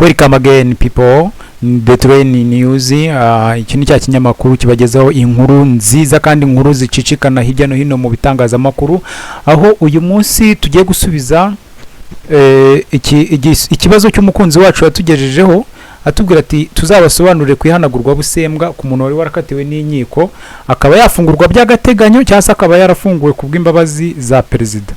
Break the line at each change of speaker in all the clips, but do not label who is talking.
Welcome again people. The Trandy news iki ni cya kinyamakuru kibagezaho inkuru nziza kandi inkuru zicicikana hirya no hino mu bitangazamakuru, aho uyu munsi tugiye gusubiza ikibazo cy'umukunzi wacu yatugejejeho atubwira ati tuzabasobanurire ku ihanagurwabusebwa ku muntu wari warakatiwe n'inkiko akaba yafungurwa by'agateganyo cyangwa se akaba yarafunguwe ku bw'imbabazi za perezida.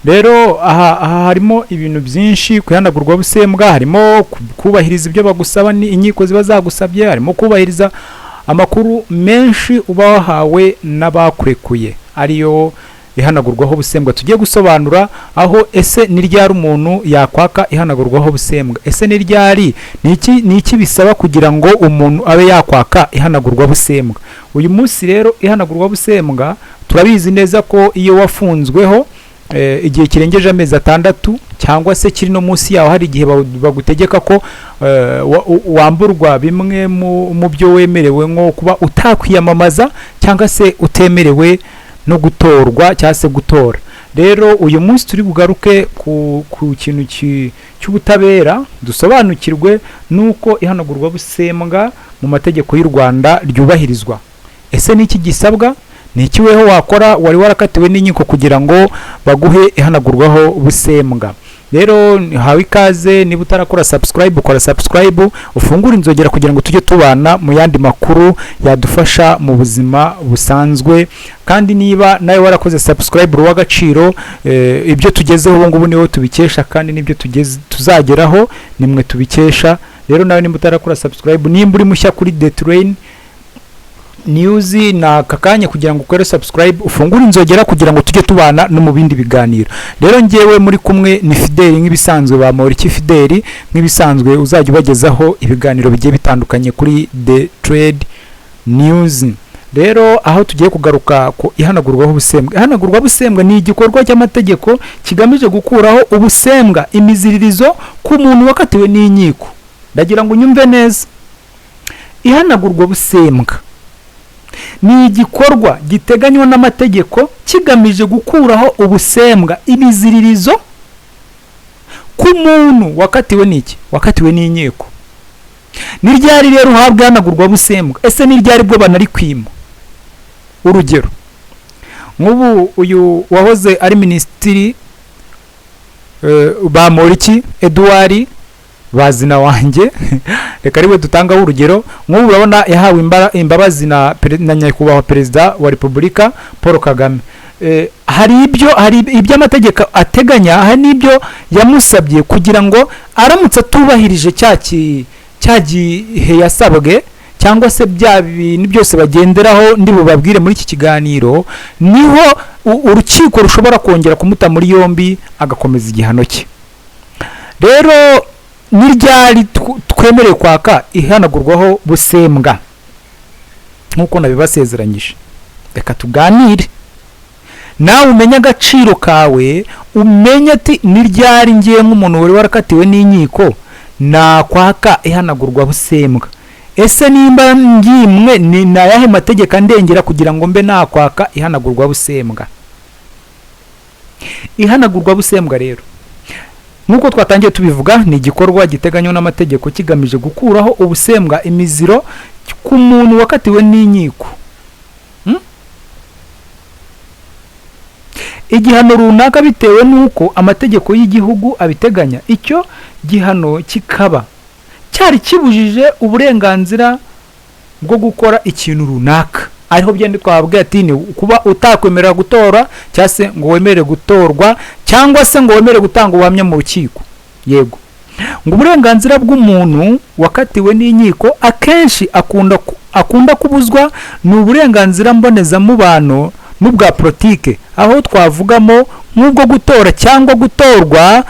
Rero aha harimo ibintu byinshi ku ihanagurwabusebwa, harimo kubahiriza ibyo bagusaba ni inkiko ziba zagusabye, harimo kubahiriza amakuru menshi uba wahawe n'abakurekuye, ariyo ihanagurwaho busebwa tugiye gusobanura. Aho ese ni ryari umuntu yakwaka ihanagurwaho busebwa, ese ni ryari, ni iki bisaba kugira ngo umuntu abe yakwaka ihanagurwabusebwa. Uyu munsi rero ihanagurwabusebwa turabizi neza ko iyo wafunzweho igihe kirengeje amezi 6 cyangwa se kiri no munsi yaho, hari igihe bagutegeka ko wamburwa bimwe mu byo wemerewe, nko kuba utakwiyamamaza cyangwa se utemerewe no gutorwa cyangwa se gutora. Rero uyu munsi turi bugaruke ku kintu cy'ubutabera, dusobanukirwe nuko ihanagurwabusebwa mu mategeko y'u Rwanda ryubahirizwa. Ese niki gisabwa, niki weho wakora wari warakatiwe n'inkiko kugira ngo baguhe ihanagurwaho busebwa. Rero hawe ikaze, niba utarakora subscribe ukora subscribe, ufungura inzogera kugira ngo tujye tubana mu yandi makuru yadufasha mu buzima busanzwe. Kandi niba nawe warakoze subscribe ruwagaciro, ibyo tugezeho ubu ngubu niwe tubikesha, kandi nibyo tuzageraho nimwe tubikesha. Rero nawe niba utarakora subscribe, nimba uri mushya kuri The Trandy news na kakanye kugira ngo ukore subscribe, ufungure inzogera kugira ngo tujye tubana no mu bindi biganiro. Rero ngewe muri kumwe ni Fideli nk'ibisanzwe, ba Moriki Fideli nk'ibisanzwe uzajya ubagezaho ibiganiro bigiye bitandukanye kuri The Trandy news. Rero aho tugiye kugaruka ku ihanagurwaho busebwa. Ihanagurwabusebwa ni igikorwa cy'amategeko kigamije gukuraho ubusebwa, imiziririzo ku muntu wakatiwe n'inkiko. Ndagira ngo nyumve neza, ihanagurwabusebwa ni igikorwa giteganywa n'amategeko kigamije gukuraho ubusebwa, ibiziririzo ku muntu wakatiwe n'iki, wakatiwe n'inkiko. Ni ryari rero uhabwa ihanagurwabusebwa? Ese ni ryari bwo banari kwima? Urugero, nk'ubu uyu wahoze ari minisitiri ba Moriki Edouard bazina wanjye reka ariwe dutangaho urugero. Nk'ubu urabona yahawe imbabazi na nyakubahwa perezida wa Repubulika Paul Kagame. Hari ibyo amategeko ateganya, hari n'ibyo yamusabye kugira ngo aramutse atubahirije cya gihe yasabwe, cyangwa se bya bintu byose bagenderaho ndi bubabwire muri iki kiganiro, niho urukiko rushobora kongera kumuta muri yombi agakomeza igihano cye. Rero ni ryari twemerewe kwaka ihanagurwaho busebwa? Nkuko nabibasezeranyije, reka tuganire nawe umenye agaciro kawe, umenye ati ni ryari ngiye nk'umuntu wari warakatiwe n'inkiko nakwaka ihanagurwabusebwa. Ese nimba ngimwe ni nayahe mategeko ndengera kugira ngo mbe nakwaka ihanagurwabusebwa? Ihanagurwabusebwa rero nkuko twatangiye tubivuga, ni igikorwa giteganywa n'amategeko kigamije gukuraho ubusebwa, imiziro ku muntu wakatiwe n'inkiko. Igihano runaka bitewe nuko amategeko y'igihugu abiteganya. Icyo gihano kikaba cyari kibujije uburenganzira bwo gukora ikintu runaka. Ariho byende twabwiye ati ni kuba utakwemerera gutora, cyangwa se ngo wemere gutorwa, cyangwa se ngo wemere gutanga ubuhamya mu rukiko. Yego, ngo uburenganzira bw'umuntu wakatiwe n'inkiko akenshi akunda kubuzwa ni uburenganzira mbonezamubano n'ubwa politike, aho twavugamo nk'ubwo gutora cyangwa gutorwa,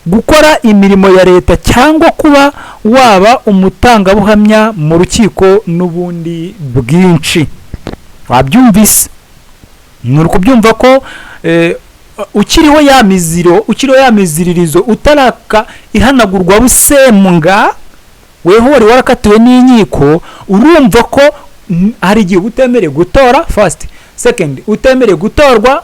gukora imirimo ya leta, cyangwa kuba waba umutangabuhamya mu rukiko n'ubundi bwinshi. Wabyumvise? Nuri kubyumva ko ukiriho ya miziririzo utaraka ihanagurwabusebwa, weho wari warakatiwe n'inkiko, urumva ko hari igihe utemerewe gutora, first, second, utemerewe gutorwa,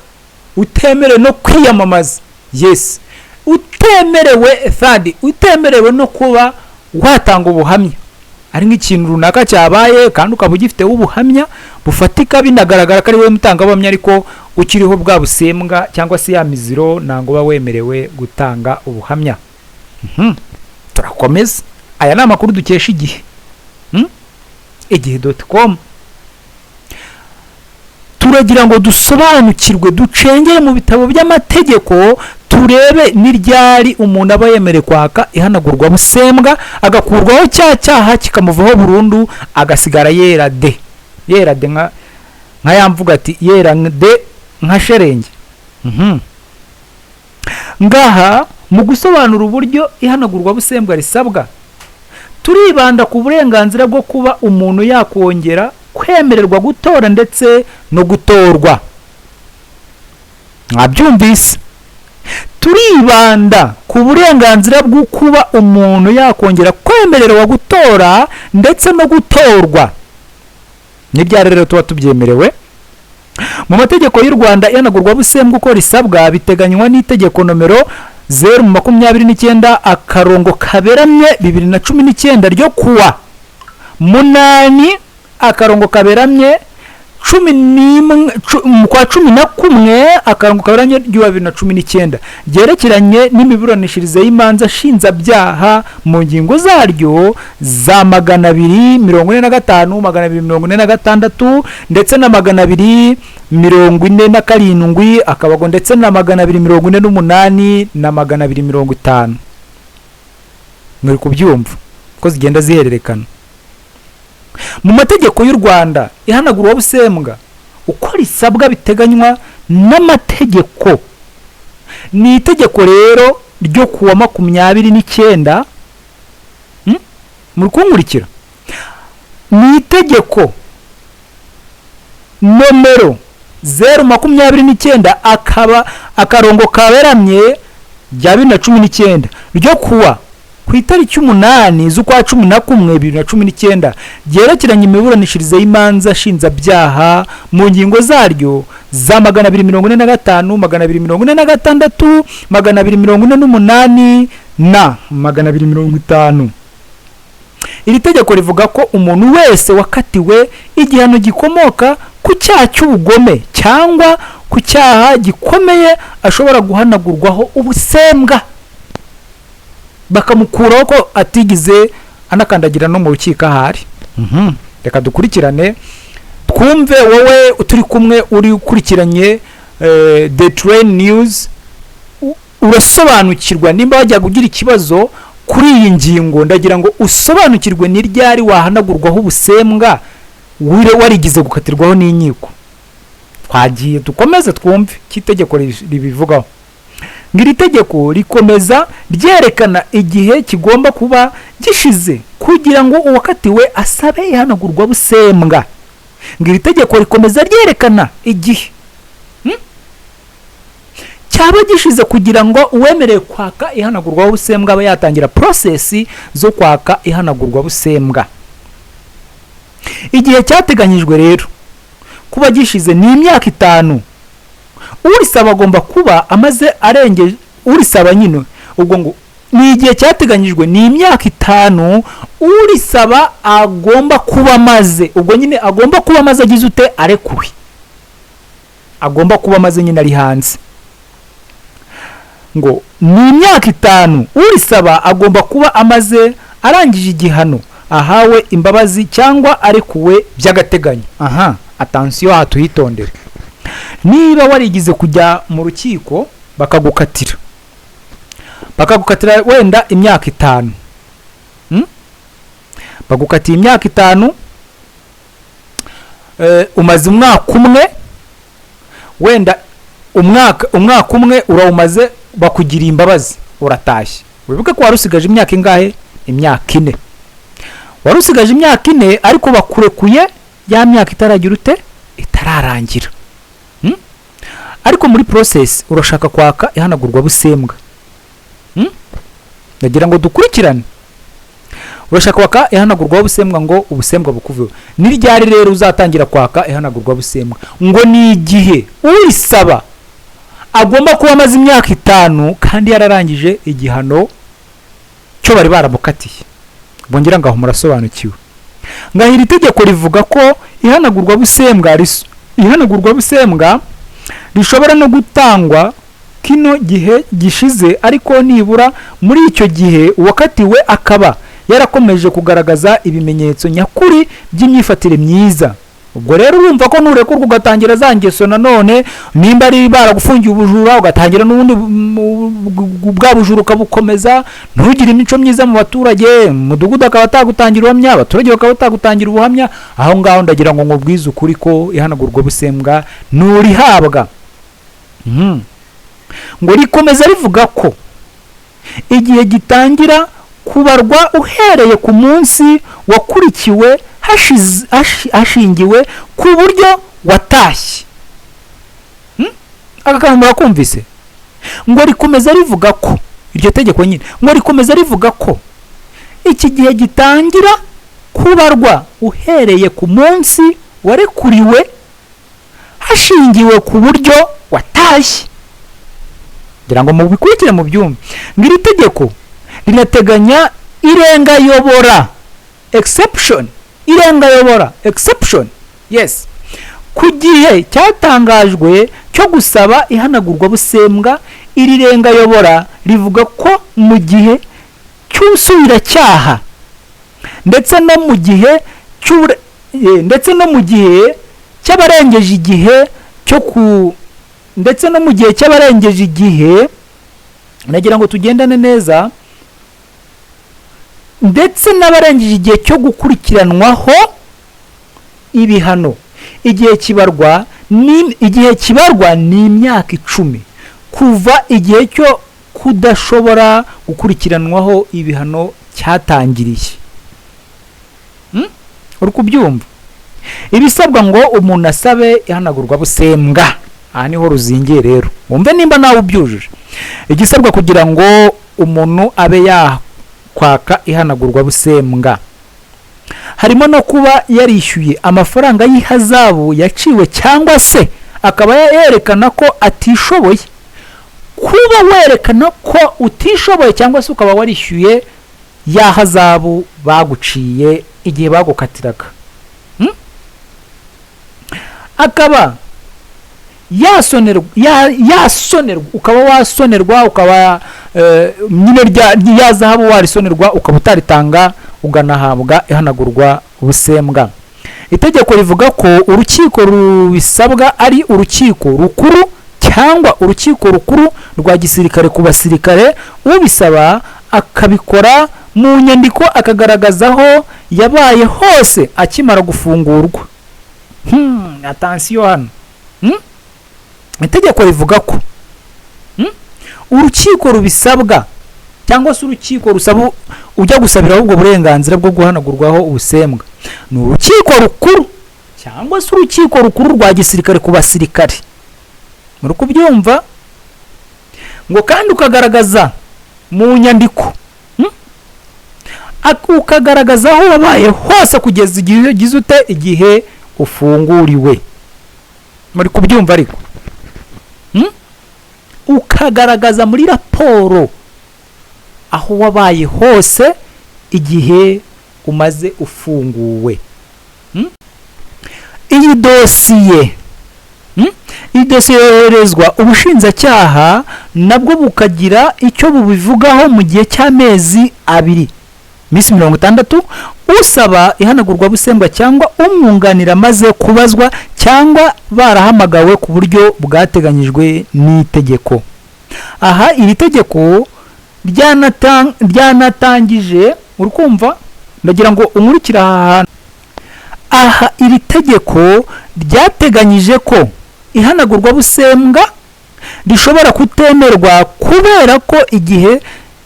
utemerewe no kwiyamamaza, yes, utemerewe third, utemerewe no kuba watanga ubuhamya ari nk'ikintu runaka cyabaye kandi ukaba ugifiteho ubuhamya bufatika binagaragara ko ari wowe mutangabuhamya ariko ukiriho bwa busembwa cyangwa se ya miziro ntabwo uba wemerewe gutanga ubuhamya. Turakomeza. Aya ni amakuru dukesha igihe, igihe.com. turagira ngo dusobanukirwe ducengere mu bitabo by'amategeko turebe n'iryari umuntu aba yemerewe kwaka ihanagurwabusembwa agakurwaho cya cyaha kikamuvaho burundu agasigara yera de nka yamvuga ati yera de nka sherenge. Ngaha mu gusobanura uburyo ihanagurwabusembwa risabwa turibanda ku burenganzira bwo kuba umuntu yakongera kwemererwa gutora ndetse no gutorwa. Mwabyumvise, turibanda ku burenganzira bwo kuba umuntu yakongera kwemererwa gutora ndetse no gutorwa. N'ibyari rero tuba tubyemerewe mu mategeko y'u Rwanda ihanagurwabusembwa uko risabwa biteganywa n'itegeko nomero 029 akarongo kaberamye 2019 ryo kuwa 8 akarongo kaberamye 11 akarongo kaberamye 2019 ryerekeranye n'imiburanishirize y'imanza nshinzabyaha mu ngingo zaryo za 245 246 ndetse na 247 akabago ndetse na 248 na 250. Muri kubyumva ko zigenda zihererekana mu mategeko y'u Rwanda ihanagurwabusembwa uko risabwa biteganywa n'amategeko. Ni itegeko rero ryo kuwa 29 muri kunkurikira, ni itegeko nomero 029 akaba akarongo kaberamye rya 2019 ryo kuwa ku itariki 8 z'ukwa 11 2019 ryerekeranye imiburanishirize y'imanza nshinzabyaha mu ngingo zaryo za 245 246 248 na 250. Iri tegeko rivuga ko umuntu wese wakatiwe igihano gikomoka ku cyaha cy'ubugome cyangwa ku cyaha gikomeye ashobora guhanagurwaho ubusembwa bakamukuraho ko atigize anakandagira no mu rukiko ahari. Reka dukurikirane twumve wowe turi kumwe uri ukurikiranye The Train News urasobanukirwa nimba wajya kugira ikibazo kuri iyi ngingo. Ndagira ngo usobanukirwe n'iryari wahanagurwaho ubusembwa warigize gukatirwaho n'inkiko. Twagiye dukomeze twumve cy'itegeko ribivugaho. Ngiri tegeko rikomeza ryerekana igihe kigomba kuba gishize kugira ngo uwakatiwe asabe ihanagurwabusembwa. Ngiri tegeko rikomeza ryerekana igihe cyaba gishize kugira ngo uwemereye kwaka ihanagurwabusembwa aba yatangira process zo kwaka ihanagurwabusembwa. Igihe cyateganyijwe rero kuba gishize ni imyaka 5. Urisaba agomba kuba amaze arengeje urisaba nyine ubwo ngo ni igihe cyateganyijwe ni imyaka 5 urisaba agomba kuba amaze ubwo nyine agomba kuba amaze agize ute arekuwe, agomba kuba amaze nyine ari hanze. Ngo ni imyaka 5 urisaba agomba kuba amaze arangije igihano ahawe imbabazi cyangwa arekuwe by'agateganyo. Attention aha tuhitondere. Niba warigize kujya mu rukiko bakagukatira wenda imyaka 5, bagukatiye imyaka 5, umaze umwaka umwe wenda umwaka umwe urawumaze bakugira imbabazi uratashye. Wibuke ko warusigaje imyaka ingahe? Imyaka 4. Warusigaje imyaka 4 ariko bakurekuye ya myaka itaragira ute itararangira. Ariko muri process urashaka kwaka ihanagurwabusembwa. Ndagira ngo dukurikirane. Urashaka kwaka ihanagurwabusembwa ngo ubusembwa bukuveho. N'iryari rero uzatangira kwaka ihanagurwabusembwa? Ngo ni igihe urisaba agomba kuba amaze imyaka 5 kandi yararangije igihano cyo bari baramukatiye. bongera ngaho murasobanukiwe. Ngaho iri tegeko rivuga ko ihanagurwabusembwa rishobora no gutangwa kino gihe gishize, ariko nibura muri icyo gihe uwakatiwe akaba yarakomeje kugaragaza ibimenyetso nyakuri by'imyifatire myiza. Ubwo rero urumva ko nurekurwa ugatangira za ngeso nanone, nimba ari baragufungiye ubujura ugatangira n'ubundi bwa bujura ukabukomeza, ntugire imico myiza mu baturage, umudugudu akaba atagutangira ubuhamya, abaturage bakaba batagutangira ubuhamya, aho ngaho ndagira ngo nkubwize ukuri ko ihanagurwabusembwa nurihabwa. Ngo rikomeza rivuga ko igihe gitangira kubarwa uhereye ku munsi wakurikiwe hashingiwe ku buryo watashye. Aka kantu murakumvise? Ngo rikomeza rivuga ko iryo tegeko nyine, ngo rikomeza rivuga ko iki gihe gitangira kubarwa uhereye ku munsi warekuriwe hashingiwe ku buryo watashye. Ngira ngo mubikurikire mu byumba. Ngiri tegeko rinateganya irengayobora exception, yes, ku gihe cyatangajwe cyo gusaba ihanagurwabusembwa. Iri rengayobora rivuga ko mu gihe cy'ubusubiracyaha ndetse no mu gihe cy'abarengeje igihe cy'abarengeje igihe, nagira ngo tugendane neza, ndetse n'abarengeje igihe cyo gukurikiranwaho ibihano. Igihe kibarwa ni imyaka 10 kuva igihe cyo kudashobora gukurikiranwaho ibihano cyatangiriye. Uri kubyumva? Ibisabwa ngo umuntu asabe ihanagurwabusembwa, aha niho ruzingiye rero, wumve nimba nawe ubyujuje. Igisabwa kugira ngo umuntu abe yakwaka ihanagurwabusembwa harimo no kuba yarishyuye amafaranga y'ihazabu yaciwe, cyangwa se akaba yerekana ko atishoboye. Kuba werekana ko utishoboye cyangwa se ukaba warishyuye ya hazabu baguciye igihe bagukatiraga, akaba yasonerwa, ukaba wasonerwa, ukaba nyine ya zahabu warisonerwa ukaba utaritanga uganahabwa ihanagurwabusembwa. Itegeko rivuga ko urukiko rubisabwa ari urukiko rukuru cyangwa urukiko rukuru rwa gisirikare ku basirikare. Ubisaba akabikora mu nyandiko akagaragaza aho yabaye hose akimara gufungurwa. Attention hano. Itegeko rivuga ko urukiko rubisabwa cyangwa se urukiko rusaba ujya gusabira ahubwo burenganzira bwo guhanagurwaho ubusembwa ni urukiko rukuru cyangwa se urukiko rukuru rwa gisirikare ku basirikare. Muri kubyumva? Ngo kandi ukagaragaza mu nyandiko, ukagaragaza aho wabaye hose kugeza igihe gize ute igihe ufunguriwe. Muri kubyumva ariko? Ukagaragaza muri raporo aho wabaye hose igihe umaze ufunguwe. Iyi dosiye yoherezwa ubushinjacyaha nabwo bukagira icyo bubivugaho mu gihe cy'amezi 2, minsi 60, usaba ihanagurwabusembwa cyangwa umwunganira maze kubazwa cyangwa barahamagawe ku buryo bwateganyijwe n'itegeko. Aha iri tegeko ryanatangije, urukumva, ndagira ngo umurikira aha iri tegeko ryateganyije ko ihanagurwabusembwa rishobora kutemerwa kubera ko igihe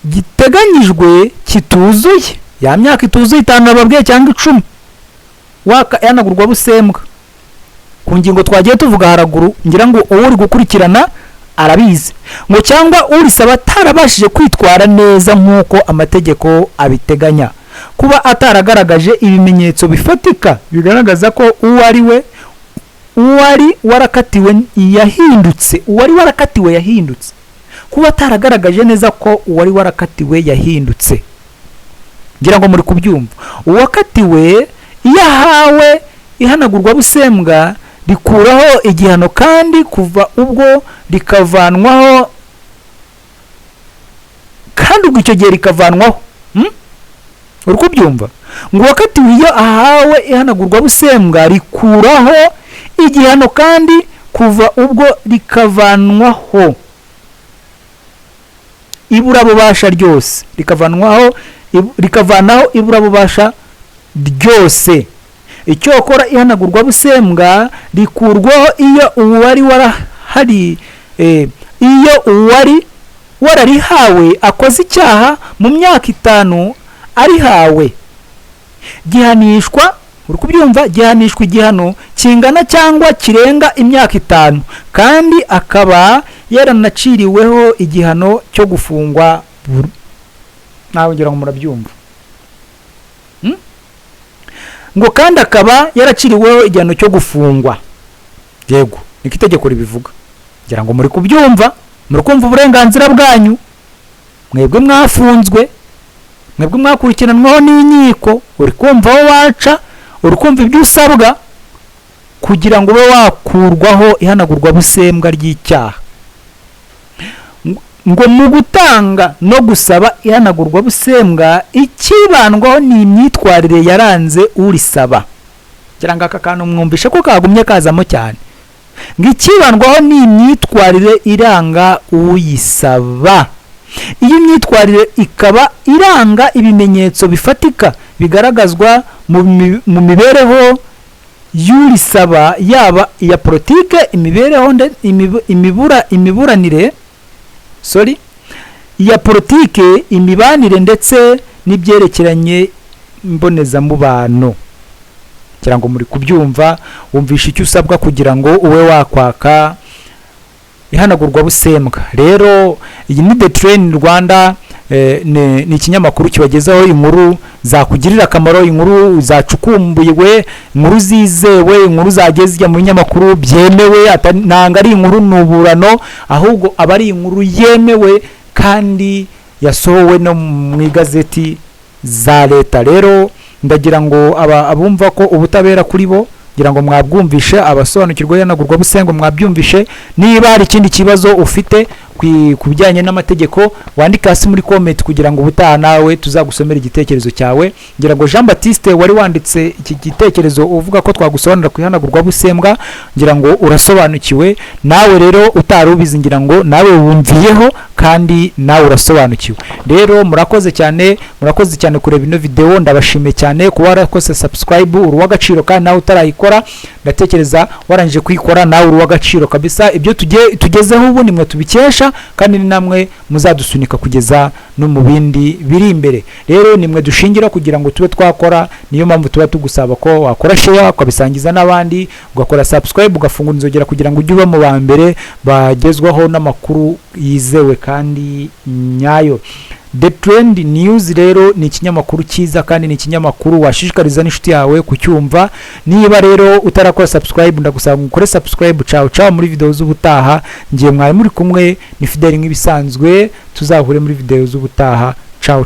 giteganyijwe kituzuye, ya myaka ituzuye 5 babwiye cyangwa 10 waka ihanagurwabusembwa. Ku ngingo twagiye tuvuga haraguru, ngira ngo uri gukurikirana arabizi, ngo cyangwa urisaba atarabashije kwitwara neza nk'uko amategeko abiteganya, kuba ataragaragaje ibimenyetso bifatika bigaragaza ko uwari warakatiwe yahindutse, kuba ataragaragaje neza ko uwari warakatiwe yahindutse. ngira ngo muri kubyumva. Uwakatiwe iyo ahawe ihanagurwabusembwa rikuraho igihano kandi kuva ubwo rikavanwaho, kandi ubwo icyo gihe rikavanwaho. Uri kubyumva? Ngo uwakatiwe iyo ahawe ihanagurwabusembwa rikuraho igihano kandi kuva ubwo rikavanwaho iburabubasha ryose, rikavanaho iburabubasha ryose. Icyokora ihanagurwabusembwa rikurwaho iyo uwari warahari iyo uwari wararihawe akoze icyaha mu myaka 5 arihawe, gihanishwa, uri kubyumva, gihanishwa igihano kingana cyangwa kirenga imyaka 5 kandi akaba yaranaciriweho igihano cyo gufungwa. Nawe ngira ngo murabyumva. Ngo kandi akaba yaraciriweho igihano cyo gufungwa. Yego, niko itegeko ribivuga. Ngira ngo muri kubyumva, muri kumva uburenganzira bwanyu. Mwebwe mwafunzwe, mwebwe mwakurikiranwaho n'inkiko, uri kumva aho waca, uri kumva ibyo usabwa kugira ngo ube wakurwaho ihanagurwabusembwa ry'icyaha. Ngo mu gutanga no gusaba ihanagurwabusembwa ikibandwaho ni imyitwarire yaranze urisaba. Ngira ngo aka kantu mwumvishe ko kagumye kazamo cyane. Ngo ikibandwaho ni imyitwarire iranga uyisaba. Iyi myitwarire ikaba iranga ibimenyetso bifatika bigaragazwa mu mibereho y'urisaba, yaba iya politike, imibereho imiburanire iya politike, imibanire ndetse n'ibyerekeranye mbonezamubano. Kugira ngo muri kubyumva, wumvisha icyo usabwa kugira ngo ube wakwaka ihanagurwabusembwa. Rero iyi ni The Trandy Rwanda, ni ikinyamakuru kibagezaho inkuru zakugirira akamaro, inkuru zacukumbuye, inkuru zizewe, inkuru zageze mu binyamakuru byemewe, nanga ari inkuru nuburano, ahubwo aba ari inkuru yemewe kandi yasohowe no mu igazeti za leta. Rero ndagira ngo abumva ko ubutabera kuri bo, ngira ngo mwabwumvishe, abasobanukirwa ihanagurwabusembwa mwabyumvishe. Niba hari ikindi kibazo ufite ku bijyanye n'amategeko, wandika hasi muri comment kugira ngo ubutaha nawe tuzagusomera igitekerezo cyawe. Ngira ngo Jean Baptiste wari wanditse iki gitekerezo uvuga ko twagusobanurira ku ihanagurwabusembwa, ngira ngo urasobanukiwe. Nawe rero utarubizi, ngira ngo nawe wumviyeho kandi nawe urasobanukiwe. Rero murakoze cyane kureba ino video. Ndabashimiye cyane kuba warakoze subscribe, uruwagaciro, kandi nawe utarayikora ndatekereza warangije kuyikora, nawe uruwagaciro kabisa. Ibyo tugezeho ubu nimwe tubikesha, kandi ni namwe muzadusunika kugeza no mu bindi biri imbere. Rero nimwe dushingira kugira ngo tube twakora, niyo mpamvu tuba tugusaba ko wakora share, ukabisangiza n'abandi, ugakora subscribe, ugafungura inzogera kugira ngo ujye uba mu ba mbere bagezwaho n'amakuru yizewe kandi nyayo. The Trandy News rero ni ikinyamakuru cyiza kandi ni ikinyamakuru washishikariza n'inshuti yawe kucyumva. Niba rero utarakora subscribe, ndagusaba ukore subscribe. Ciao muri video z'ubutaha. Ngiye mwari muri kumwe ni Fidel nk'ibisanzwe, tuzahure muri video z'ubutaha. Ciao.